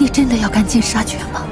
你真的要赶尽杀绝吗？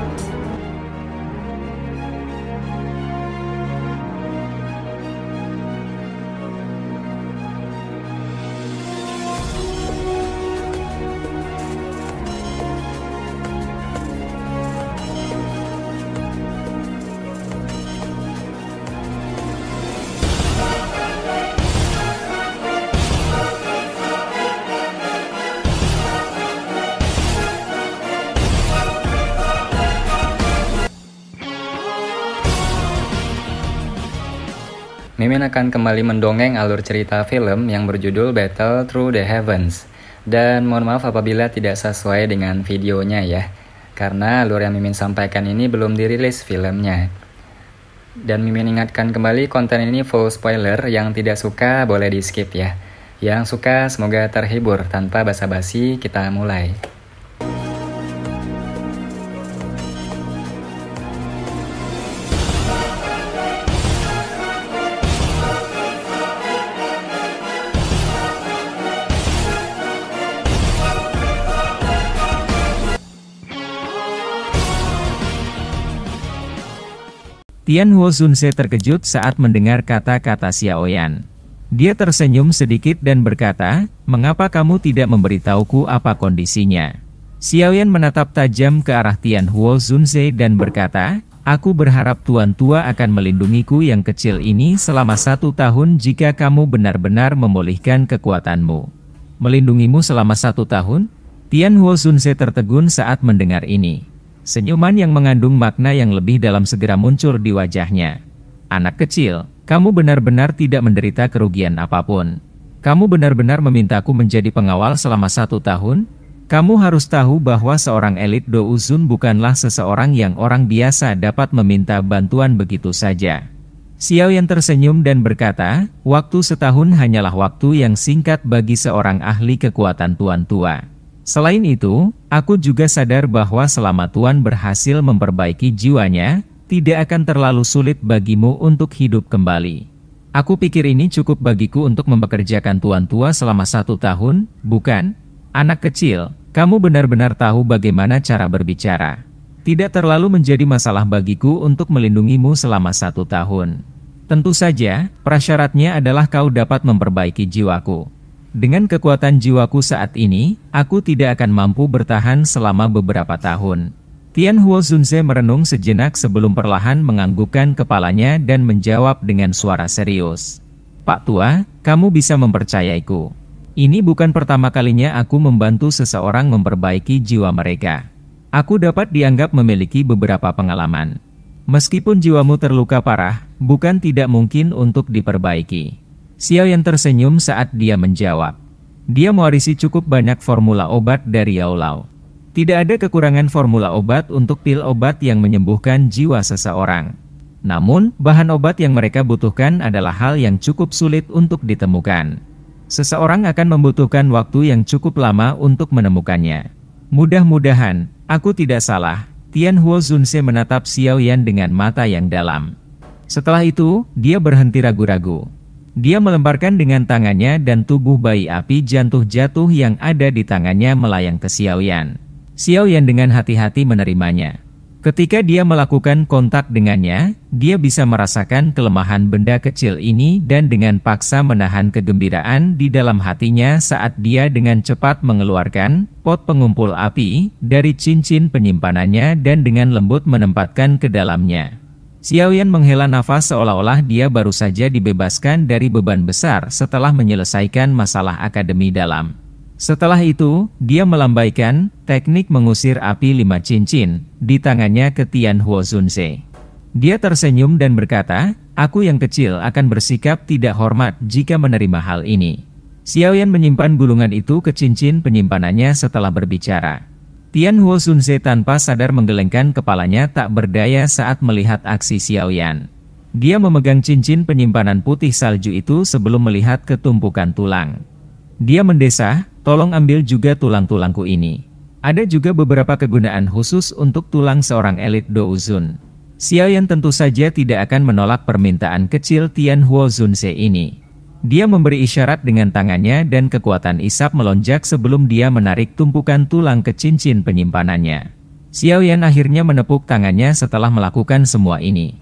Mimin akan kembali mendongeng alur cerita film yang berjudul Battle Through the Heavens. Dan mohon maaf apabila tidak sesuai dengan videonya ya, karena alur yang Mimin sampaikan ini belum dirilis filmnya. Dan Mimin ingatkan kembali, konten ini full spoiler, yang tidak suka boleh di skip ya. Yang suka semoga terhibur. Tanpa basa-basi kita mulai. Tianhuo Zunze terkejut saat mendengar kata-kata Xiaoyan. Dia tersenyum sedikit dan berkata, "Mengapa kamu tidak memberitahuku apa kondisinya?" Xiaoyan menatap tajam ke arah Tianhuo Zunze dan berkata, "Aku berharap Tuan Tua akan melindungiku yang kecil ini selama 1 tahun jika kamu benar-benar memulihkan kekuatanmu." "Melindungimu selama 1 tahun?" Tianhuo Zunze tertegun saat mendengar ini. Senyuman yang mengandung makna yang lebih dalam segera muncul di wajahnya. "Anak kecil, kamu benar-benar tidak menderita kerugian apapun. Kamu benar-benar memintaku menjadi pengawal selama 1 tahun? Kamu harus tahu bahwa seorang elit Douzun bukanlah seseorang yang orang biasa dapat meminta bantuan begitu saja." Xiaoyan tersenyum dan berkata, "Waktu setahun hanyalah waktu yang singkat bagi seorang ahli kekuatan Tuan Tua. Selain itu, aku juga sadar bahwa selama Tuan berhasil memperbaiki jiwanya, tidak akan terlalu sulit bagimu untuk hidup kembali. Aku pikir ini cukup bagiku untuk mempekerjakan Tuan Tua selama 1 tahun, bukan? Anak kecil, kamu benar-benar tahu bagaimana cara berbicara. Tidak terlalu menjadi masalah bagiku untuk melindungimu selama 1 tahun. Tentu saja, prasyaratnya adalah kau dapat memperbaiki jiwaku. Dengan kekuatan jiwaku saat ini, aku tidak akan mampu bertahan selama beberapa tahun." Tianhuo Zunze merenung sejenak sebelum perlahan menganggukkan kepalanya dan menjawab dengan suara serius. "Pak Tua, kamu bisa mempercayaiku. Ini bukan pertama kalinya aku membantu seseorang memperbaiki jiwa mereka. Aku dapat dianggap memiliki beberapa pengalaman. Meskipun jiwamu terluka parah, bukan tidak mungkin untuk diperbaiki." Xiaoyan tersenyum saat dia menjawab. Dia mewarisi cukup banyak formula obat dari Yao Lao. Tidak ada kekurangan formula obat untuk pil obat yang menyembuhkan jiwa seseorang. Namun, bahan obat yang mereka butuhkan adalah hal yang cukup sulit untuk ditemukan. Seseorang akan membutuhkan waktu yang cukup lama untuk menemukannya. "Mudah-mudahan, aku tidak salah." Tianhuo Zunze menatap Xiaoyan dengan mata yang dalam. Setelah itu, dia berhenti ragu-ragu. Dia melemparkan dengan tangannya dan tubuh bayi api jatuh yang ada di tangannya melayang ke Xiaoyan. Xiaoyan dengan hati-hati menerimanya. Ketika dia melakukan kontak dengannya, dia bisa merasakan kelemahan benda kecil ini dan dengan paksa menahan kegembiraan di dalam hatinya saat dia dengan cepat mengeluarkan pot pengumpul api dari cincin penyimpanannya dan dengan lembut menempatkan ke dalamnya. Xiaoyan menghela nafas seolah-olah dia baru saja dibebaskan dari beban besar setelah menyelesaikan masalah akademi dalam. Setelah itu, dia melambaikan teknik mengusir api 5 cincin di tangannya ke Tianhuo Zunze. Dia tersenyum dan berkata, "Aku yang kecil akan bersikap tidak hormat jika menerima hal ini." Xiaoyan menyimpan gulungan itu ke cincin penyimpanannya setelah berbicara. Tianhuo Zunze tanpa sadar menggelengkan kepalanya tak berdaya saat melihat aksi Xiaoyan. Dia memegang cincin penyimpanan putih salju itu sebelum melihat ketumpukan tulang. Dia mendesah, "Tolong ambil juga tulang-tulangku ini. Ada juga beberapa kegunaan khusus untuk tulang seorang elit Douzun." Xiaoyan tentu saja tidak akan menolak permintaan kecil Tianhuo Zunze ini. Dia memberi isyarat dengan tangannya dan kekuatan isap melonjak sebelum dia menarik tumpukan tulang ke cincin penyimpanannya. Xiaoyan akhirnya menepuk tangannya setelah melakukan semua ini.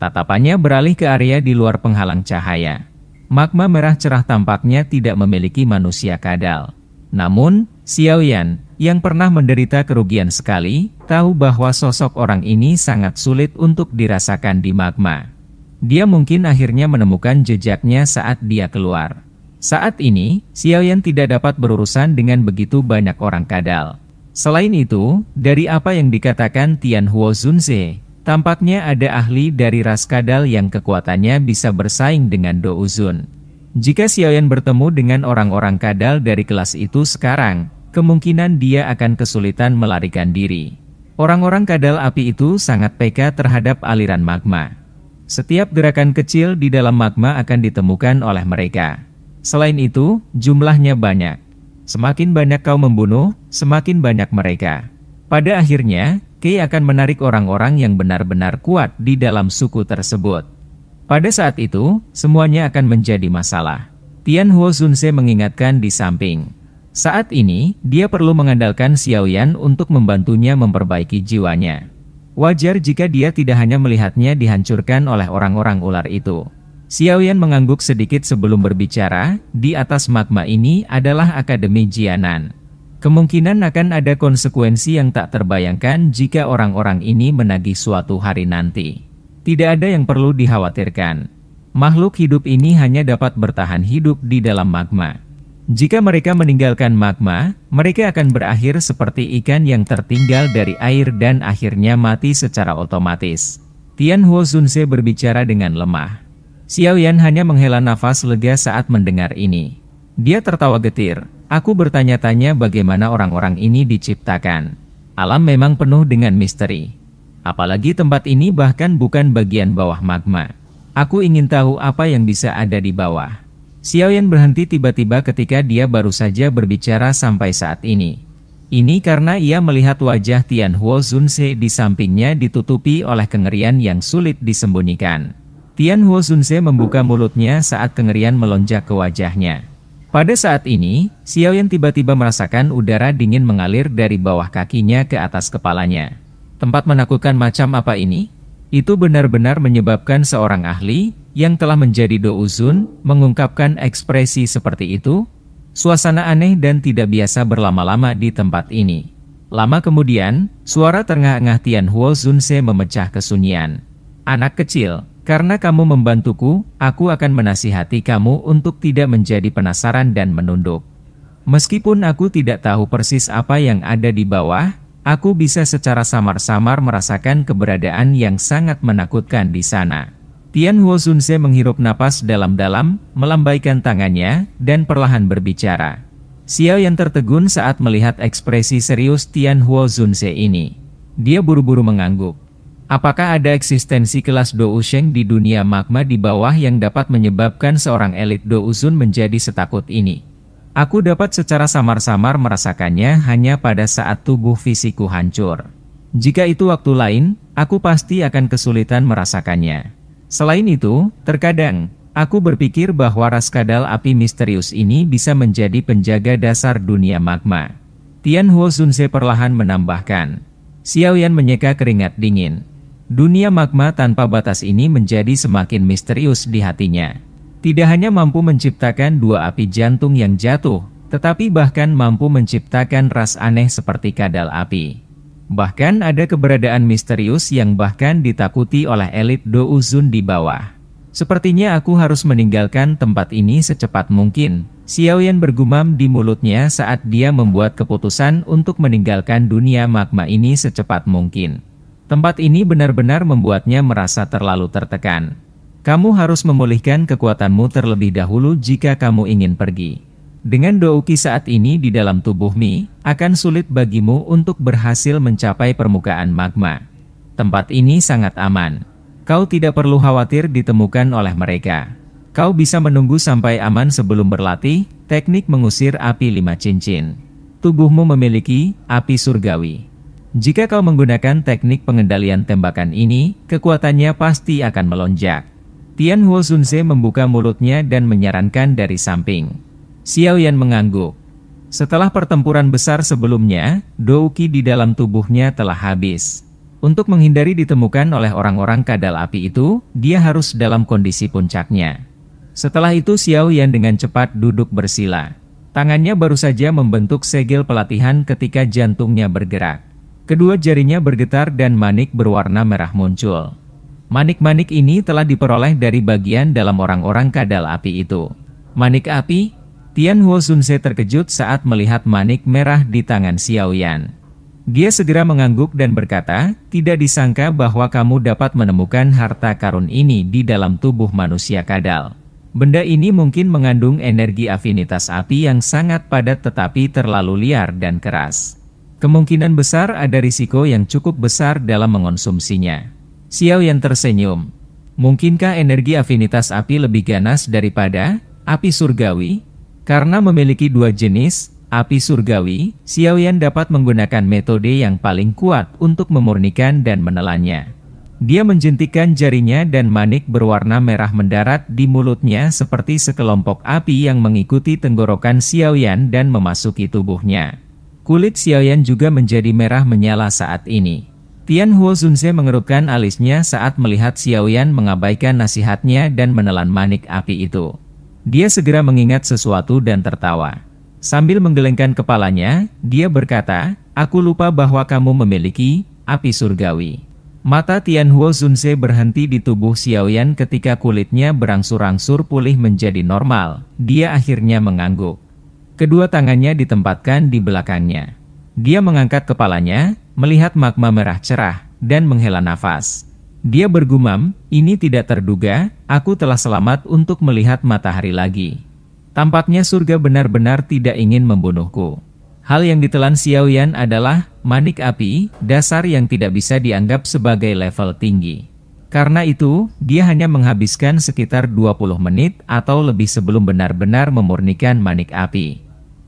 Tatapannya beralih ke area di luar penghalang cahaya. Magma merah cerah tampaknya tidak memiliki manusia kadal. Namun, Xiaoyan, yang pernah menderita kerugian sekali, tahu bahwa sosok orang ini sangat sulit untuk dirasakan di magma. Dia mungkin akhirnya menemukan jejaknya saat dia keluar. Saat ini, Xiaoyan tidak dapat berurusan dengan begitu banyak orang kadal. Selain itu, dari apa yang dikatakan Tianhuo Zunze, tampaknya ada ahli dari ras kadal yang kekuatannya bisa bersaing dengan Do Uzun. Jika Xiaoyan bertemu dengan orang-orang kadal dari kelas itu sekarang, kemungkinan dia akan kesulitan melarikan diri. Orang-orang kadal api itu sangat peka terhadap aliran magma. Setiap gerakan kecil di dalam magma akan ditemukan oleh mereka. Selain itu, jumlahnya banyak. Semakin banyak kau membunuh, semakin banyak mereka. Pada akhirnya, Kei akan menarik orang-orang yang benar-benar kuat di dalam suku tersebut. Pada saat itu, semuanya akan menjadi masalah. Tianhuo Zunze mengingatkan di samping. Saat ini, dia perlu mengandalkan Xiaoyan untuk membantunya memperbaiki jiwanya. Wajar jika dia tidak hanya melihatnya dihancurkan oleh orang-orang ular itu. Xiaoyan mengangguk sedikit sebelum berbicara, di atas magma ini adalah Akademi Jianan. Kemungkinan akan ada konsekuensi yang tak terbayangkan jika orang-orang ini menagih suatu hari nanti. Tidak ada yang perlu dikhawatirkan. Makhluk hidup ini hanya dapat bertahan hidup di dalam magma. Jika mereka meninggalkan magma, mereka akan berakhir seperti ikan yang tertinggal dari air dan akhirnya mati secara otomatis. Tianhuo Zunze berbicara dengan lemah. Xiaoyan hanya menghela nafas lega saat mendengar ini. Dia tertawa getir. Aku bertanya-tanya bagaimana orang-orang ini diciptakan. Alam memang penuh dengan misteri. Apalagi tempat ini bahkan bukan bagian bawah magma. Aku ingin tahu apa yang bisa ada di bawah. Xiaoyan berhenti tiba-tiba ketika dia baru saja berbicara sampai saat ini. Ini karena ia melihat wajah Tianhuo Zunze di sampingnya ditutupi oleh kengerian yang sulit disembunyikan. Tianhuo Zunze membuka mulutnya saat kengerian melonjak ke wajahnya. Pada saat ini, Xiaoyan tiba-tiba merasakan udara dingin mengalir dari bawah kakinya ke atas kepalanya. Tempat menakutkan macam apa ini? Itu benar-benar menyebabkan seorang ahli, yang telah menjadi Do Uzun, mengungkapkan ekspresi seperti itu. Suasana aneh dan tidak biasa berlama-lama di tempat ini. Lama kemudian, suara terengah-engah Tianhuo Zunze memecah kesunyian. Anak kecil, karena kamu membantuku, aku akan menasihati kamu untuk tidak menjadi penasaran dan menunduk. Meskipun aku tidak tahu persis apa yang ada di bawah, aku bisa secara samar-samar merasakan keberadaan yang sangat menakutkan di sana. Tianhuo Zunze menghirup napas dalam-dalam, melambaikan tangannya, dan perlahan berbicara. Xiaoyan tertegun saat melihat ekspresi serius Tianhuo Zunze ini. Dia buru-buru mengangguk. Apakah ada eksistensi kelas Do Usheng di dunia magma di bawah yang dapat menyebabkan seorang elit Do Uzun menjadi setakut ini? Aku dapat secara samar-samar merasakannya hanya pada saat tubuh fisikku hancur. Jika itu waktu lain, aku pasti akan kesulitan merasakannya. Selain itu, terkadang, aku berpikir bahwa ras kadal api misterius ini bisa menjadi penjaga dasar dunia magma. Tianhuo Zunze perlahan menambahkan. Xiaoyan menyeka keringat dingin. Dunia magma tanpa batas ini menjadi semakin misterius di hatinya. Tidak hanya mampu menciptakan dua api jantung yang jatuh, tetapi bahkan mampu menciptakan ras aneh seperti kadal api. Bahkan ada keberadaan misterius yang bahkan ditakuti oleh elit Do Uzun di bawah. Sepertinya aku harus meninggalkan tempat ini secepat mungkin. Xiaoyan bergumam di mulutnya saat dia membuat keputusan untuk meninggalkan dunia magma ini secepat mungkin. Tempat ini benar-benar membuatnya merasa terlalu tertekan. Kamu harus memulihkan kekuatanmu terlebih dahulu jika kamu ingin pergi. Dengan douki saat ini di dalam tubuhmu, akan sulit bagimu untuk berhasil mencapai permukaan magma. Tempat ini sangat aman. Kau tidak perlu khawatir ditemukan oleh mereka. Kau bisa menunggu sampai aman sebelum berlatih teknik mengusir api 5 cincin. Tubuhmu memiliki api surgawi. Jika kau menggunakan teknik pengendalian tembakan ini, kekuatannya pasti akan melonjak. Tianhuo Zunze membuka mulutnya dan menyarankan dari samping. Xiaoyan mengangguk. Setelah pertempuran besar sebelumnya, Douki di dalam tubuhnya telah habis. Untuk menghindari ditemukan oleh orang-orang kadal api itu, dia harus dalam kondisi puncaknya. Setelah itu Xiao Yan dengan cepat duduk bersila. Tangannya baru saja membentuk segel pelatihan ketika jantungnya bergerak. Kedua jarinya bergetar dan manik berwarna merah muncul. Manik-manik ini telah diperoleh dari bagian dalam orang-orang kadal api itu. Manik api? Tian Huo Zunze terkejut saat melihat manik merah di tangan Xiao Yan. Dia segera mengangguk dan berkata, tidak disangka bahwa kamu dapat menemukan harta karun ini di dalam tubuh manusia kadal. Benda ini mungkin mengandung energi afinitas api yang sangat padat tetapi terlalu liar dan keras. Kemungkinan besar ada risiko yang cukup besar dalam mengonsumsinya. Xiao Yan tersenyum. Mungkinkah energi afinitas api lebih ganas daripada api surgawi? Karena memiliki dua jenis api surgawi, Xiao Yan dapat menggunakan metode yang paling kuat untuk memurnikan dan menelannya. Dia menjentikkan jarinya dan manik berwarna merah mendarat di mulutnya seperti sekelompok api yang mengikuti tenggorokan Xiao Yan dan memasuki tubuhnya. Kulit Xiao Yan juga menjadi merah menyala saat ini. Tian Huo Zunze mengerutkan alisnya saat melihat Xiao Yan mengabaikan nasihatnya dan menelan manik api itu. Dia segera mengingat sesuatu dan tertawa. Sambil menggelengkan kepalanya, dia berkata, "Aku lupa bahwa kamu memiliki api surgawi." Mata Tian Huo Zunze berhenti di tubuh Xiao Yan ketika kulitnya berangsur-angsur pulih menjadi normal. Dia akhirnya mengangguk. Kedua tangannya ditempatkan di belakangnya. Dia mengangkat kepalanya, melihat magma merah cerah, dan menghela nafas. Dia bergumam, "Ini tidak terduga, aku telah selamat untuk melihat matahari lagi. Tampaknya surga benar-benar tidak ingin membunuhku." Hal yang ditelan Xiao Yan adalah manik api, dasar yang tidak bisa dianggap sebagai level tinggi. Karena itu, dia hanya menghabiskan sekitar 20 menit atau lebih sebelum benar-benar memurnikan manik api.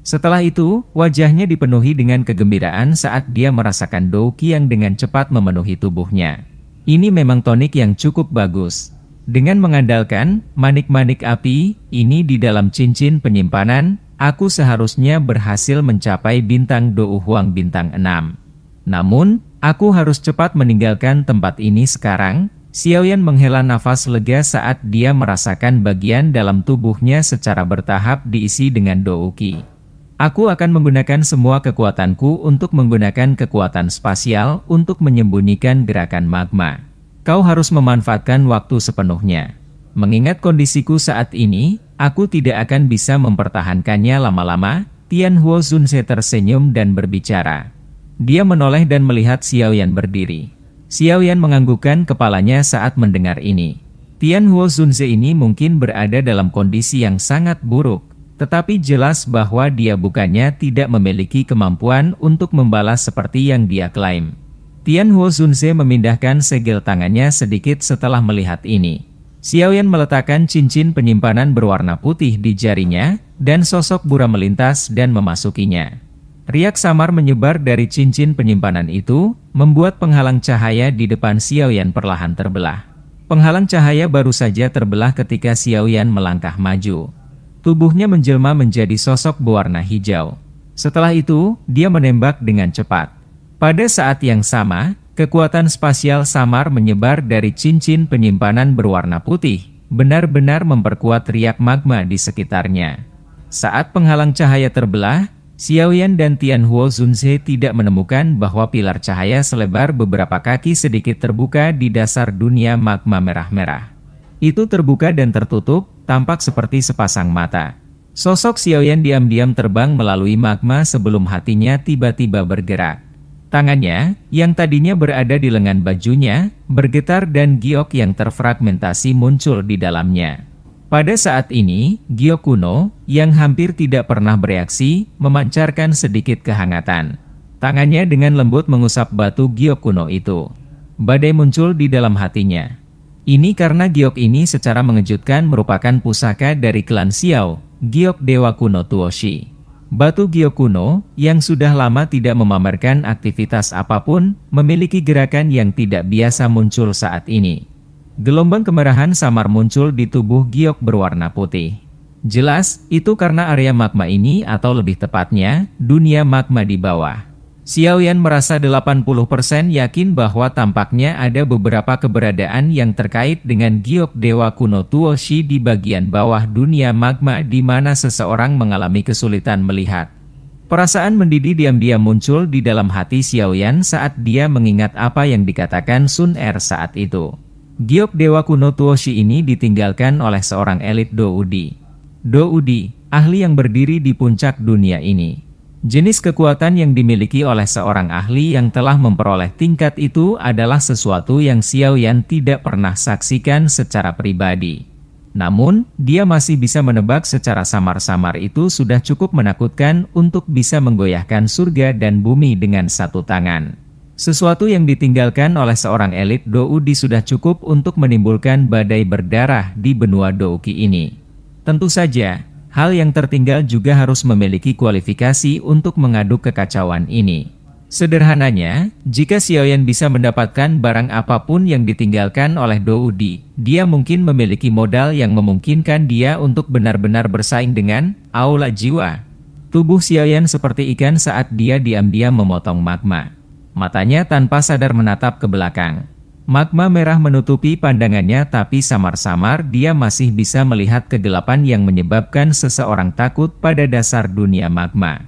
Setelah itu, wajahnya dipenuhi dengan kegembiraan saat dia merasakan douki yang dengan cepat memenuhi tubuhnya. Ini memang tonik yang cukup bagus. Dengan mengandalkan manik-manik api ini di dalam cincin penyimpanan, aku seharusnya berhasil mencapai bintang Dou Huang bintang 6. Namun, aku harus cepat meninggalkan tempat ini sekarang. Xiao Yan menghela nafas lega saat dia merasakan bagian dalam tubuhnya secara bertahap diisi dengan douki. Aku akan menggunakan semua kekuatanku untuk menggunakan kekuatan spasial untuk menyembunyikan gerakan magma. Kau harus memanfaatkan waktu sepenuhnya. Mengingat kondisiku saat ini, aku tidak akan bisa mempertahankannya lama-lama. Tian Huo Zunze tersenyum dan berbicara. Dia menoleh dan melihat Xiao Yan berdiri. Xiao Yan menganggukkan kepalanya saat mendengar ini. Tian Huo Zunze ini mungkin berada dalam kondisi yang sangat buruk, tetapi jelas bahwa dia bukannya tidak memiliki kemampuan untuk membalas seperti yang dia klaim. Tian Huo Zunze memindahkan segel tangannya sedikit setelah melihat ini. Xiao Yan meletakkan cincin penyimpanan berwarna putih di jarinya, dan sosok buram melintas dan memasukinya. Riak samar menyebar dari cincin penyimpanan itu, membuat penghalang cahaya di depan Xiao Yan perlahan terbelah. Penghalang cahaya baru saja terbelah ketika Xiao Yan melangkah maju. Tubuhnya menjelma menjadi sosok berwarna hijau. Setelah itu, dia menembak dengan cepat. Pada saat yang sama, kekuatan spasial samar menyebar dari cincin penyimpanan berwarna putih, benar-benar memperkuat riak magma di sekitarnya. Saat penghalang cahaya terbelah, Xiao Yan dan Tian Huo Zunze tidak menemukan bahwa pilar cahaya selebar beberapa kaki sedikit terbuka di dasar dunia magma merah-merah. Itu terbuka dan tertutup, tampak seperti sepasang mata. Sosok Xiao Yan diam-diam terbang melalui magma sebelum hatinya tiba-tiba bergerak. Tangannya, yang tadinya berada di lengan bajunya, bergetar dan giok yang terfragmentasi muncul di dalamnya. Pada saat ini, giok kuno, yang hampir tidak pernah bereaksi, memancarkan sedikit kehangatan. Tangannya dengan lembut mengusap batu giok kuno itu. Badai muncul di dalam hatinya. Ini karena giok ini secara mengejutkan merupakan pusaka dari klan Xiao, giok Dewa Kuno Tuoshi. Batu giok kuno, yang sudah lama tidak memamerkan aktivitas apapun, memiliki gerakan yang tidak biasa muncul saat ini. Gelombang kemerahan samar muncul di tubuh giok berwarna putih. Jelas, itu karena area magma ini atau lebih tepatnya, dunia magma di bawah. Xiaoyan merasa 80% yakin bahwa tampaknya ada beberapa keberadaan yang terkait dengan giok dewa kuno Tuoshi di bagian bawah dunia magma di mana seseorang mengalami kesulitan melihat. Perasaan mendidih diam-diam muncul di dalam hati Xiaoyan saat dia mengingat apa yang dikatakan Sun Er saat itu. Giok dewa kuno Tuoshi ini ditinggalkan oleh seorang elit Doudi. Doudi, ahli yang berdiri di puncak dunia ini. Jenis kekuatan yang dimiliki oleh seorang ahli yang telah memperoleh tingkat itu adalah sesuatu yang Xiaoyan tidak pernah saksikan secara pribadi. Namun, dia masih bisa menebak secara samar-samar itu sudah cukup menakutkan untuk bisa menggoyahkan surga dan bumi dengan satu tangan. Sesuatu yang ditinggalkan oleh seorang elit Doudi sudah cukup untuk menimbulkan badai berdarah di benua Douki ini. Tentu saja, hal yang tertinggal juga harus memiliki kualifikasi untuk mengaduk kekacauan ini. Sederhananya, jika Xiaoyan bisa mendapatkan barang apapun yang ditinggalkan oleh Doudi, dia mungkin memiliki modal yang memungkinkan dia untuk benar-benar bersaing dengan aula jiwa. Tubuh Xiaoyan seperti ikan saat dia diam-diam memotong magma. Matanya tanpa sadar menatap ke belakang. Magma merah menutupi pandangannya tapi samar-samar dia masih bisa melihat kegelapan yang menyebabkan seseorang takut pada dasar dunia magma.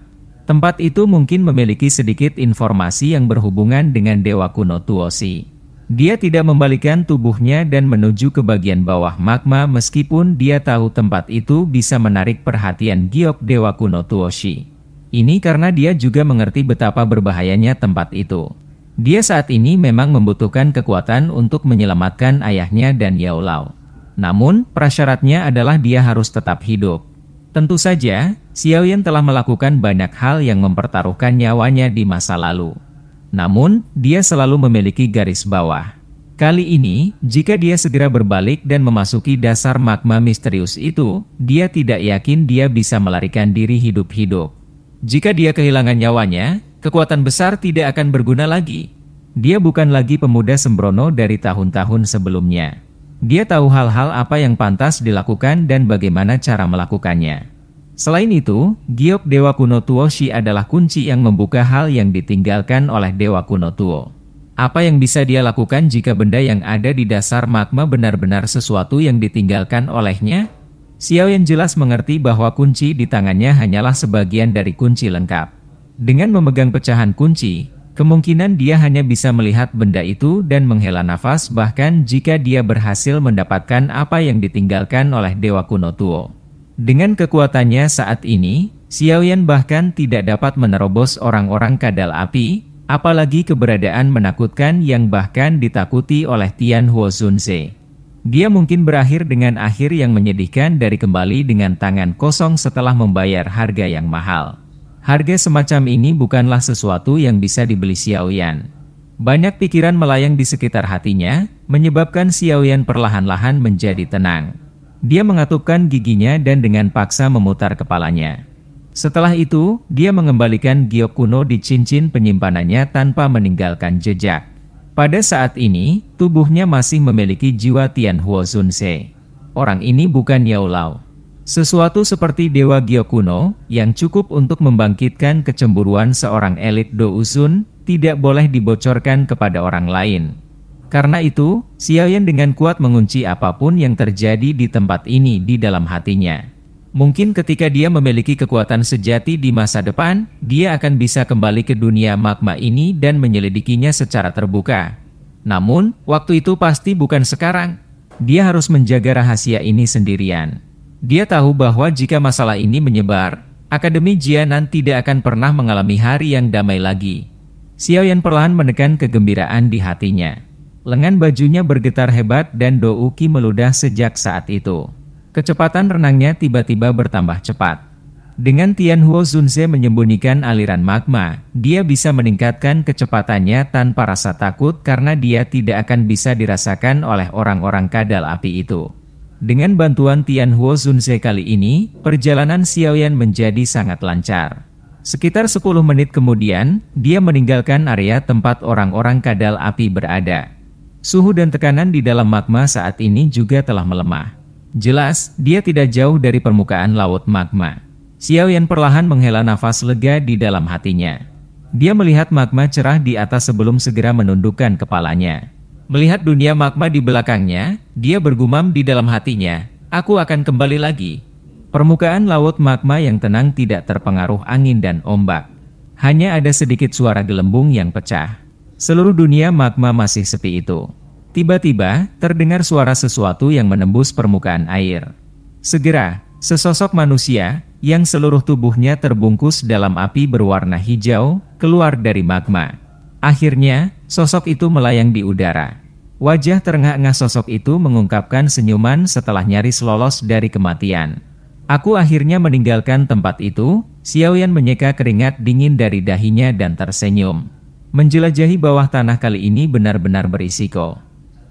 Tempat itu mungkin memiliki sedikit informasi yang berhubungan dengan dewa kuno Tuoshi. Dia tidak membalikkan tubuhnya dan menuju ke bagian bawah magma meskipun dia tahu tempat itu bisa menarik perhatian giok dewa kuno Tuoshi. Ini karena dia juga mengerti betapa berbahayanya tempat itu. Dia saat ini memang membutuhkan kekuatan untuk menyelamatkan ayahnya dan Yao Lao. Namun, prasyaratnya adalah dia harus tetap hidup. Tentu saja, Xiaoyan telah melakukan banyak hal yang mempertaruhkan nyawanya di masa lalu. Namun, dia selalu memiliki garis bawah. Kali ini, jika dia segera berbalik dan memasuki dasar magma misterius itu, dia tidak yakin dia bisa melarikan diri hidup-hidup. Jika dia kehilangan nyawanya, kekuatan besar tidak akan berguna lagi. Dia bukan lagi pemuda sembrono dari tahun-tahun sebelumnya. Dia tahu hal-hal apa yang pantas dilakukan dan bagaimana cara melakukannya. Selain itu, giok dewa kuno Tuoshi adalah kunci yang membuka hal yang ditinggalkan oleh dewa kuno Tuo. Apa yang bisa dia lakukan jika benda yang ada di dasar magma benar-benar sesuatu yang ditinggalkan olehnya? Xiaoyan jelas mengerti bahwa kunci di tangannya hanyalah sebagian dari kunci lengkap. Dengan memegang pecahan kunci, kemungkinan dia hanya bisa melihat benda itu dan menghela nafas bahkan jika dia berhasil mendapatkan apa yang ditinggalkan oleh dewa kuno Tuo. Dengan kekuatannya saat ini, Xiaoyan bahkan tidak dapat menerobos orang-orang kadal api, apalagi keberadaan menakutkan yang bahkan ditakuti oleh Tianhuo Zunze. Dia mungkin berakhir dengan akhir yang menyedihkan dari kembali dengan tangan kosong setelah membayar harga yang mahal. Harga semacam ini bukanlah sesuatu yang bisa dibeli Xiaoyan. Banyak pikiran melayang di sekitar hatinya, menyebabkan Xiaoyan perlahan-lahan menjadi tenang. Dia mengatupkan giginya dan dengan paksa memutar kepalanya. Setelah itu, dia mengembalikan giok kuno di cincin penyimpanannya tanpa meninggalkan jejak. Pada saat ini, tubuhnya masih memiliki jiwa Tianhuo Zunze. Orang ini bukan Yao Lao. Sesuatu seperti dewa giok kuno, yang cukup untuk membangkitkan kecemburuan seorang elit Dousun, tidak boleh dibocorkan kepada orang lain. Karena itu, Xiaoyan dengan kuat mengunci apapun yang terjadi di tempat ini di dalam hatinya. Mungkin ketika dia memiliki kekuatan sejati di masa depan, dia akan bisa kembali ke dunia magma ini dan menyelidikinya secara terbuka. Namun, waktu itu pasti bukan sekarang. Dia harus menjaga rahasia ini sendirian. Dia tahu bahwa jika masalah ini menyebar, Akademi Jianan tidak akan pernah mengalami hari yang damai lagi. Xiaoyan perlahan menekan kegembiraan di hatinya. Lengan bajunya bergetar hebat dan Douki meludah sejak saat itu. Kecepatan renangnya tiba-tiba bertambah cepat. Dengan Tianhuo Zunze menyembunyikan aliran magma, dia bisa meningkatkan kecepatannya tanpa rasa takut karena dia tidak akan bisa dirasakan oleh orang-orang kadal api itu. Dengan bantuan Tianhuo Zunze kali ini, perjalanan Xiaoyan menjadi sangat lancar. Sekitar 10 menit kemudian, dia meninggalkan area tempat orang-orang kadal api berada. Suhu dan tekanan di dalam magma saat ini juga telah melemah. Jelas, dia tidak jauh dari permukaan laut magma. Xiaoyan perlahan menghela nafas lega di dalam hatinya. Dia melihat magma cerah di atas sebelum segera menundukkan kepalanya. Melihat dunia magma di belakangnya, dia bergumam di dalam hatinya, "Aku akan kembali lagi." Permukaan laut magma yang tenang tidak terpengaruh angin dan ombak. Hanya ada sedikit suara gelembung yang pecah. Seluruh dunia magma masih sepi itu. Tiba-tiba, terdengar suara sesuatu yang menembus permukaan air. Segera, sesosok manusia, yang seluruh tubuhnya terbungkus dalam api berwarna hijau, keluar dari magma. Akhirnya, sosok itu melayang di udara. Wajah terengah-engah sosok itu mengungkapkan senyuman setelah nyaris lolos dari kematian. "Aku akhirnya meninggalkan tempat itu." Xiaoyan menyeka keringat dingin dari dahinya dan tersenyum. Menjelajahi bawah tanah kali ini benar-benar berisiko.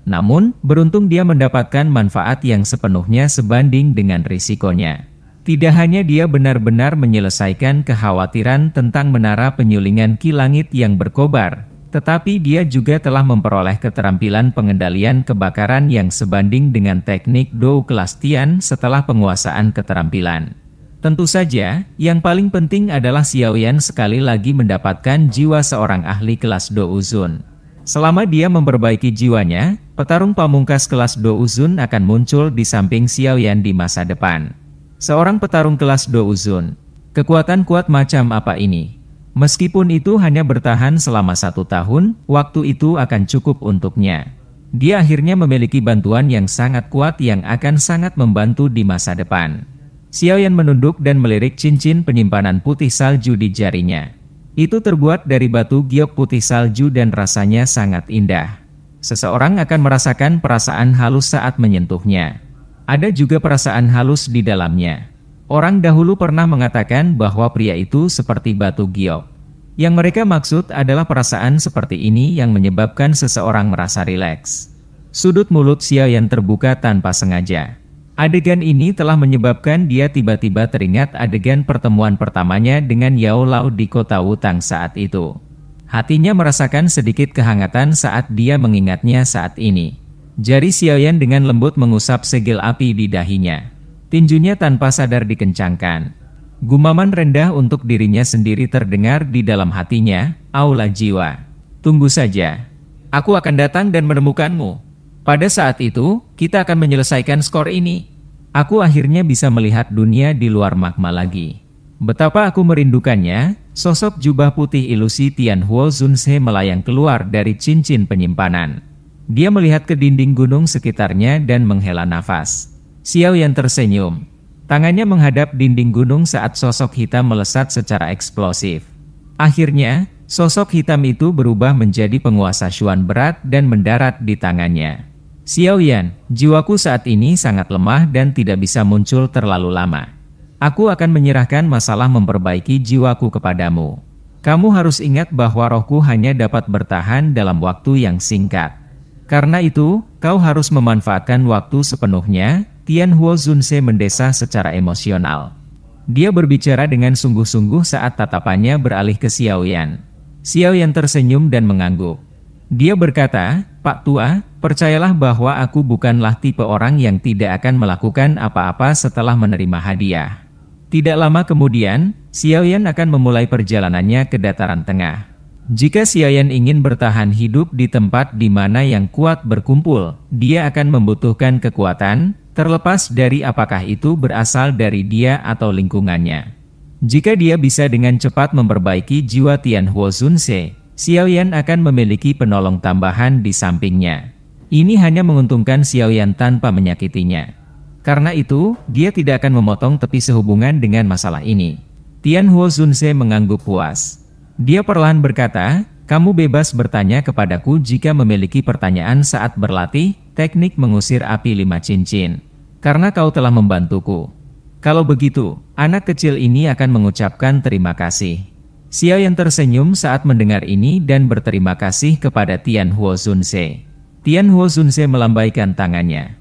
Namun, beruntung dia mendapatkan manfaat yang sepenuhnya sebanding dengan risikonya. Tidak hanya dia benar-benar menyelesaikan kekhawatiran tentang menara penyulingan Ki Langit yang berkobar, tetapi dia juga telah memperoleh keterampilan pengendalian kebakaran yang sebanding dengan teknik Dou kelas Tian setelah penguasaan keterampilan. Tentu saja, yang paling penting adalah Xiaoyan sekali lagi mendapatkan jiwa seorang ahli kelas Dou Uzun. Selama dia memperbaiki jiwanya, petarung pamungkas kelas Dou Uzun akan muncul di samping Xiaoyan di masa depan. Seorang petarung kelas Dou Uzun. Kekuatan kuat macam apa ini? Meskipun itu hanya bertahan selama 1 tahun, waktu itu akan cukup untuknya. Dia akhirnya memiliki bantuan yang sangat kuat yang akan sangat membantu di masa depan. Xiaoyan menunduk dan melirik cincin penyimpanan putih salju di jarinya. Itu terbuat dari batu giok putih salju dan rasanya sangat indah. Seseorang akan merasakan perasaan halus saat menyentuhnya. Ada juga perasaan halus di dalamnya. Orang dahulu pernah mengatakan bahwa pria itu seperti batu giok. Yang mereka maksud adalah perasaan seperti ini yang menyebabkan seseorang merasa rileks. Sudut mulut Xiaoyan terbuka tanpa sengaja. Adegan ini telah menyebabkan dia tiba-tiba teringat adegan pertemuan pertamanya dengan Yao Lao di kota Wutang saat itu. Hatinya merasakan sedikit kehangatan saat dia mengingatnya saat ini. Jari Xiaoyan dengan lembut mengusap segel api di dahinya. Tinjunya tanpa sadar dikencangkan. Gumaman rendah untuk dirinya sendiri terdengar di dalam hatinya, "Aula jiwa. Tunggu saja. Aku akan datang dan menemukanmu. Pada saat itu, kita akan menyelesaikan skor ini. Aku akhirnya bisa melihat dunia di luar magma lagi. Betapa aku merindukannya." Sosok jubah putih ilusi Tianhuo Zunse melayang keluar dari cincin penyimpanan. Dia melihat ke dinding gunung sekitarnya dan menghela nafas. Xiaoyan tersenyum. Tangannya menghadap dinding gunung saat sosok hitam melesat secara eksplosif. Akhirnya, sosok hitam itu berubah menjadi penguasa Xuan berat dan mendarat di tangannya. "Xiaoyan, jiwaku saat ini sangat lemah dan tidak bisa muncul terlalu lama. Aku akan menyerahkan masalah memperbaiki jiwaku kepadamu. Kamu harus ingat bahwa rohku hanya dapat bertahan dalam waktu yang singkat. Karena itu, kau harus memanfaatkan waktu sepenuhnya." Tianhuo Zunse mendesah secara emosional. Dia berbicara dengan sungguh-sungguh saat tatapannya beralih ke Xiaoyan. Xiaoyan tersenyum dan mengangguk. Dia berkata, "Pak Tua, percayalah bahwa aku bukanlah tipe orang yang tidak akan melakukan apa-apa setelah menerima hadiah." Tidak lama kemudian, Xiaoyan akan memulai perjalanannya ke dataran tengah. Jika Xiaoyan ingin bertahan hidup di tempat di mana yang kuat berkumpul, dia akan membutuhkan kekuatan, terlepas dari apakah itu berasal dari dia atau lingkungannya. Jika dia bisa dengan cepat memperbaiki jiwa Tianhuo Zunse, Xiaoyan akan memiliki penolong tambahan di sampingnya. Ini hanya menguntungkan Xiaoyan tanpa menyakitinya. Karena itu, dia tidak akan memotong tepi sehubungan dengan masalah ini. Tianhuo Zunse mengangguk puas. Dia perlahan berkata, "Kamu bebas bertanya kepadaku jika memiliki pertanyaan saat berlatih teknik mengusir api 5 cincin. Karena kau telah membantuku. Kalau begitu, anak kecil ini akan mengucapkan terima kasih." Xiaoyan tersenyum saat mendengar ini dan berterima kasih kepada Tianhuo Zunse. Tianhuo Zunse melambaikan tangannya.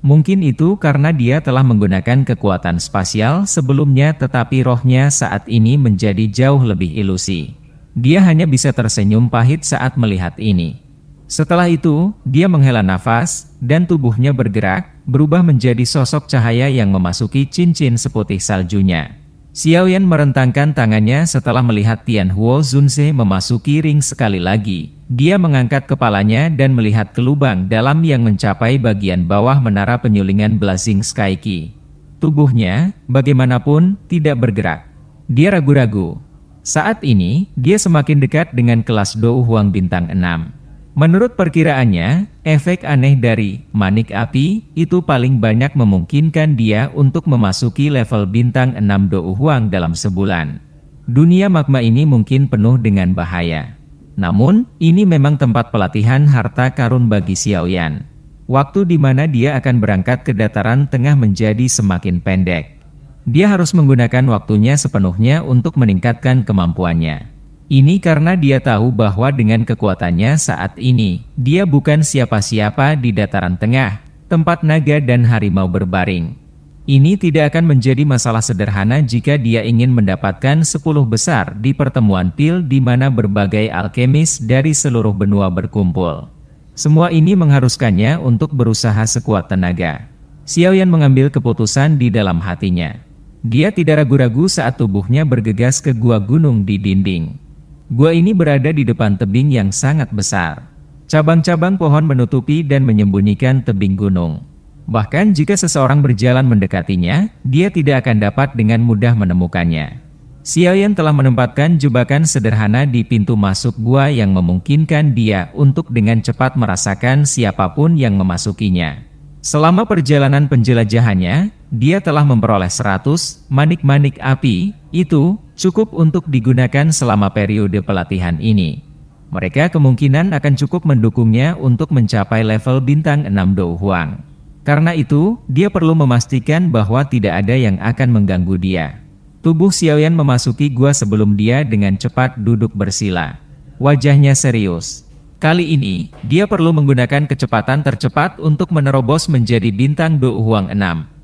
Mungkin itu karena dia telah menggunakan kekuatan spasial sebelumnya, tetapi rohnya saat ini menjadi jauh lebih ilusi. Dia hanya bisa tersenyum pahit saat melihat ini. Setelah itu, dia menghela nafas, dan tubuhnya bergerak, berubah menjadi sosok cahaya yang memasuki cincin seputih saljunya. Xiaoyan merentangkan tangannya setelah melihat Tianhuo Zunze memasuki ring sekali lagi. Dia mengangkat kepalanya dan melihat ke lubang dalam yang mencapai bagian bawah menara penyulingan Blazing Sky Key. Tubuhnya, bagaimanapun, tidak bergerak. Dia ragu-ragu. Saat ini, dia semakin dekat dengan kelas Dou Huang Bintang 6. Menurut perkiraannya, efek aneh dari manik api itu paling banyak memungkinkan dia untuk memasuki level bintang 6 Dou Huang dalam sebulan. Dunia magma ini mungkin penuh dengan bahaya. Namun, ini memang tempat pelatihan harta karun bagi Xiaoyan. Waktu di mana dia akan berangkat ke dataran tengah menjadi semakin pendek. Dia harus menggunakan waktunya sepenuhnya untuk meningkatkan kemampuannya. Ini karena dia tahu bahwa dengan kekuatannya saat ini, dia bukan siapa-siapa di dataran tengah, tempat naga dan harimau berbaring. Ini tidak akan menjadi masalah sederhana jika dia ingin mendapatkan 10 besar di pertemuan pil di mana berbagai alkemis dari seluruh benua berkumpul. Semua ini mengharuskannya untuk berusaha sekuat tenaga. Xiaoyan mengambil keputusan di dalam hatinya. Dia tidak ragu-ragu saat tubuhnya bergegas ke gua gunung di dinding. Gua ini berada di depan tebing yang sangat besar. Cabang-cabang pohon menutupi dan menyembunyikan tebing gunung. Bahkan jika seseorang berjalan mendekatinya, dia tidak akan dapat dengan mudah menemukannya. Xiaoyan telah menempatkan jebakan sederhana di pintu masuk gua yang memungkinkan dia untuk dengan cepat merasakan siapapun yang memasukinya. Selama perjalanan penjelajahannya, dia telah memperoleh 100 manik-manik api, itu cukup untuk digunakan selama periode pelatihan ini. Mereka kemungkinan akan cukup mendukungnya untuk mencapai level bintang 6 Dou Huang. Karena itu, dia perlu memastikan bahwa tidak ada yang akan mengganggu dia. Tubuh Xiaoyan memasuki gua sebelum dia dengan cepat duduk bersila. Wajahnya serius. Kali ini, dia perlu menggunakan kecepatan tercepat untuk menerobos menjadi bintang Dou Huang 6.